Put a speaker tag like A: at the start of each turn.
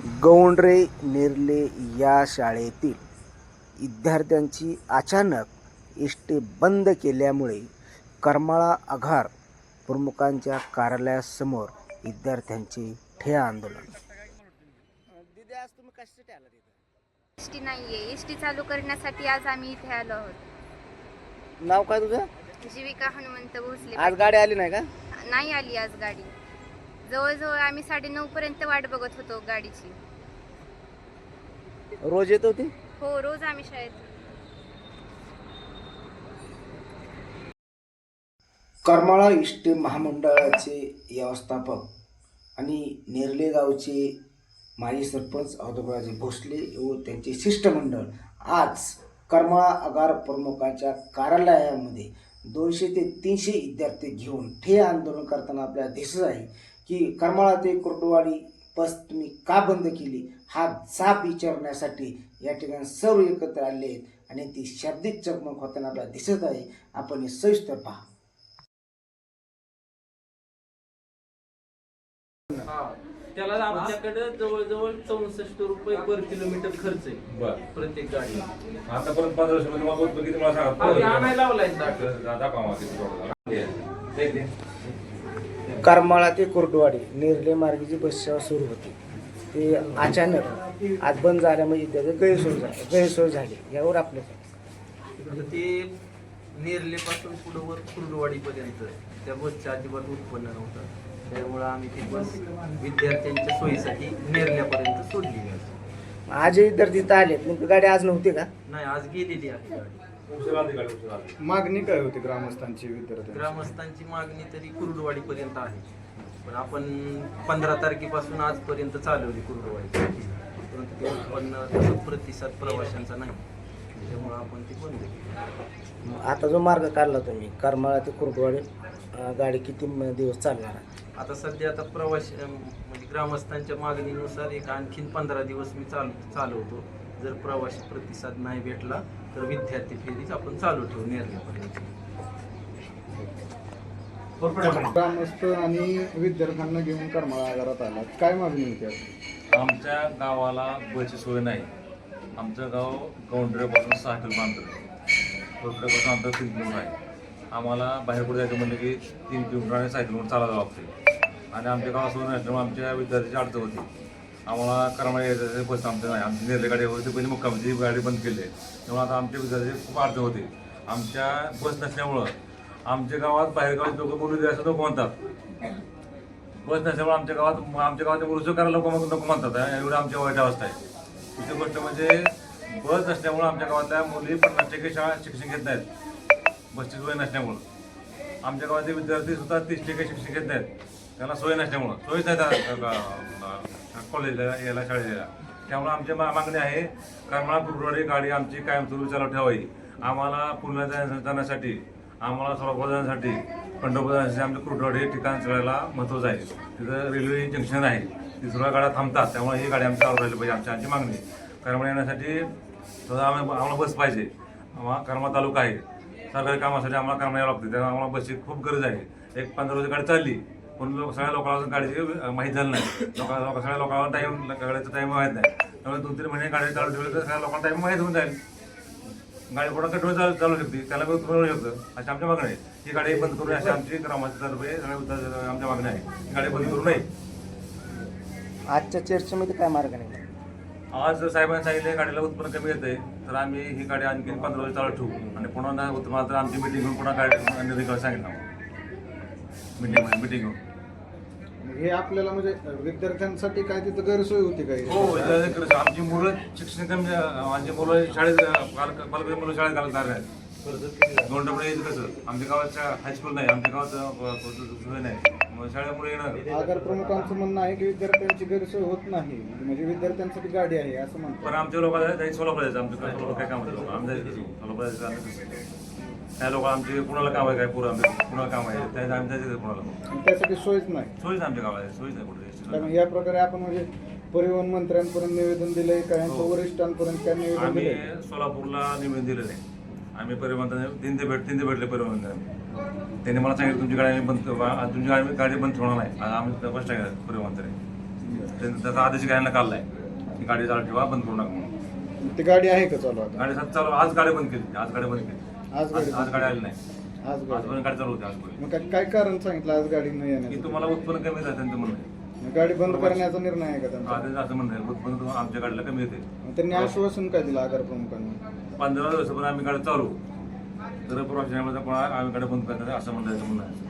A: गौंडरे नेर्ले या शाळेतील विद्यार्थ्यांची अचानक एस टी बंद केल्यामुळे करमाळा आगार प्रमुखांच्या कार्यालयासमोर विद्यार्थ्यांचे ठिय्या आंदोलन. दीदी, आज तुम्ही कशासाठी आला तिथे?
B: एसटी नाहीये. एसटी चालू करण्यासाठी आज आम्ही इथे आलो आहोत.
A: नाव काय तुझं?
B: जीविका हनुमंत भोसले.
A: आज गाडी आली नाही का?
B: नाही आली आज गाडी. जवळजवळ आम्ही 9:30 पर्यंत वाट बघत होतो गाडीची.
A: रोज येत होती?
B: हो, रोज आम्ही शाळेत.
A: करमाळा एस टी महामंडळाचे व्यवस्थापक आणि नेर्ले गावचे माजी सरपंच औदुंबराजे भोसले व त्यांचे शिष्टमंडळ आज करमाळा आगार प्रमुखांच्या कार्यालयामध्ये 200 ते 300 विद्यार्थी घेऊन ठिय्या आंदोलन करताना आपल्याला दिसत आहे की करमाळा ते कुर्डुवाडी बस तुम्ही का बंद केली हा जाब विचारण्यासाठी या ठिकाणी सर्व एकत्र आले आहेत आणि ती शाब्दिक चकमक होताना आपल्याला दिसत आहे. आपण हे सविस्तर पहा.
C: त्याला आमच्याकडे जवळजवळ 64 रुपये पर किलोमीटर खर्च आहे प्रत्येक गाडी.
D: आतापर्यंत 1500 मध्ये मला होतं किती मला सांगा.
C: आणायला लावलाय
A: करमाळा ते कुर्डुवाडी नेर्ले मार्गाची बस सेवा सुरू होती. ते अचानक आज बंद झाल्यामुळे त्याचे गैरसोय झाली. यावर आपलं
C: ते नेरलेपासून पुढे वर कुर्डुवाडी पर्यंत त्या बसचं अजिबात उत्पन्न नव्हतं. त्यामुळे आम्ही ती बस विद्यार्थ्यांच्या सोयीसाठी नेरल्यापर्यंत सोडली गेली.
A: आज विद्यार्थी इथं आले पण गाडी आज नव्हती का?
C: नाही, आज गेलेली आहे गाडी.
E: मागणी काय होती ग्रामस्थांची
C: ग्रामस्थांची मागणी तरी कुर्डुवाडी पर्यंत आहे, पण आपण 15 तारखेपासून आजपर्यंत चालवली कुर्डुवाडी. परंतु ते उत्पन्न तसं प्रतिसाद प्रवाशांचा नाही, त्यामुळे आपण ती बंद केली.
A: आता जो मार्ग काढला तुम्ही करमाळा ते कुर्डुवाडी गाडी किती दिवस चालणार?
C: आता सध्या प्रवासी म्हणजे ग्रामस्थांच्या मागणीनुसार एक आणखीन 15 दिवस मी चालवतो. जर प्रवासी प्रतिसाद नाही भेटला तर विद्यार्थी फेरीच आपण चालू ठेवू नेरल्यापर्यंत.
E: ग्रामस्थ आणि विद्यार्थ्यांना घेऊन करमाळा आगारात आला, काय मागणी होती?
D: आमच्या गावाला बसची सोय नाही. आमचं गाव गौंडरेपासून 6 किलोमीटर अंतर, गौंडरेपासून अंतर 3 किलोमीटर आहे. आम्हाला बाहेर पुढे जायचं म्हणजे की 3 किलोमीटर आणि 6 किलोमीटर चालायला लागते आणि आमच्या गावात सोय नाही. त्यामुळे आमच्या विद्यार्थ्याची अडचण होती. आम्हाला करमाळा यायचं बस आमचं नाही. आमची नेरले गाडी होती, पहिली मुक्कामाची गाडी बंद केली आहे. त्यामुळे आता आमच्या विद्यार्थ्याची खूप अडचण होती. आमच्या बस नसल्यामुळं आमच्या गावात बाहेरगावचे लोक मुली असं नको म्हणतात. बस नसल्यामुळे आमच्या गावात मुलं करायला लोक नको म्हणतात. एवढं आमच्या वाईट अवस्था आहे. दुसरी गोष्ट म्हणजे बस नसल्यामुळं आमच्या गावातल्या मुली 50% शाळा शिक्षण घेत नाहीत. बसची सोय नसल्यामुळं आमच्या गावातले विद्यार्थी सुद्धा 30% शिक्षण घेत नाहीत. त्यांना सोय नसल्यामुळं सोयच नाही कॉलेजला यायला शाळेला. त्यामुळे आमची मागणी आहे करमाळा कुर्डुवाडी गाडी आमची कायमस्वरूपी चालू ठेवावी. आम्हाला पुण्याला जाण्यासाठी, आम्हाला सोलापूर जाण्यासाठी, पंढरपूर जाण्यासाठी आमच्या कुर्डुवाडी हे ठिकाण चढायला महत्त्वाचं आहे. तिथं रेल्वे जंक्शन आहे, ती सर्व गाड्या थांबतात. त्यामुळे ही गाडी आमची चालू राहिली पाहिजे. आमची मागणी करमाळा येण्यासाठी आम्हाला बस पाहिजे. आम्हाला करमाळा तालुका आहे, सरकारी कामासाठी आम्हाला करमाळा यावं लागते. त्यामुळे आम्हाला बसची खूप गरज आहे. एक 15 रोजी गाडी चालली पण सगळ्या लोकांना गाडीची माहीत झालं नाही. सगळ्या लोकांना गाडीचा टाईम माहीत नाही. त्यामुळे 2-3 महिने गाडी चालू ठेवली तर सगळ्या लोकांना टाईम माहीत होऊन जाईल. गाडी कोणा कंट्रोल चालू शकते, त्याला पण मिळू शकतं. अशी आमच्या मागणी आहे. ही गाडी बंद करू अशी आमची ग्रामातर्फे सगळ्या आमच्या मागणी आहे. ही गाडी बंद करू नये.
A: आजच्या चर्चेमध्ये काय मार्ग नाही?
D: आज साहेबांनी सांगितले गाडीला उत्पन्न कमी येतं आहे तर आम्ही ही गाडी आणखी 15 रोजी चालू ठेवू आणि पुन्हा उत्पन्न तर आमची मिटिंग घेऊन पुन्हा गाडी निर्णय सांगितलं. मिटिंग घेऊन
E: हे आपल्याला म्हणजे विद्यार्थ्यांसाठी काय तिथं गैरसोय होती काय?
D: हो, आमची मुलं शिक्षण कमी, आमची मुलं शाळेत पालक मुलं शाळेत घालणार नाहीत. गौंडपुढे यायचं कसं? आमच्या गावाच्या हायस्कूल नाही, आमच्या गावात सोय नाही, मग शाळेमुळे येणार.
E: आगार प्रमुखांचं म्हणणं आहे की विद्यार्थ्यांची गैरसोय होत नाही, म्हणजे विद्यार्थ्यांसाठी गाडी आहे असं म्हणतात.
D: पण आमच्या लोकांना सोलापूर जायचं. आमच्या सोलापूर काय काम होतं? आमच्या सोलापूर जायचं. त्या लोक आमचे कुणाला काम आहे काय पुरं आमच्या कुणाला काम आहे त्या आम्ही जायचं कुणाला.
E: त्यासाठी सोयच नाही.
D: सोयीच आमच्या गावाला सोयीच नाही कुठे.
E: या प्रकारे आपण म्हणजे परिवहन मंत्र्यांपर्यंत निवेदन दिलंय का? वरिष्ठांपर्यंत काय निवेदन
D: आम्ही
E: दिलंय?
D: सोलापूरला निवेदन दिलेलं आहे. आम्ही परिवहन तीनदे भेटले परिवहन. त्यांनी मला सांगितलं तुमची गाडी बंद, तुमची गाडी बंद ठेवणार नाही. आम्ही स्पष्ट आहे परिवहन तरी त्याचा आदेश घ्यायला काढलाय की गाडी चालू ठेवा, बंद करू नका म्हणून.
E: ती गाडी आहे का चालू आता?
D: गाडी चालू आज गाडी बंद केली, आज गाडी बंद केली,
E: आज गाडी
D: आज गाडी आली नाही,
E: आज गाडी
D: आजपर्यंत गाडी चालू होती आजपर्यंत.
E: मग काय कारण सांगितलं आज गाडी न
D: की
E: येण्याचं?
D: तुम्हाला उत्पन्न कमी आहे त्यांचं म्हणणं आहे.
E: मग गाडी बंद करण्याचा निर्णय आहे का त्यांचा?
D: आदेश असं म्हणणं आहे, उत्पन्न तुम्हाला आमच्या गाडीला कमी येते.
E: मग त्यांनी आश्वासन काय दिलं आगार प्रमुखांना?
D: 15 दिवसापर्यंत आम्ही गाडी चालू, तर प्रवाशांमध्ये कोणा आम्ही गाडी बंद करणार असं म्हणण्याचं म्हणणं आहे.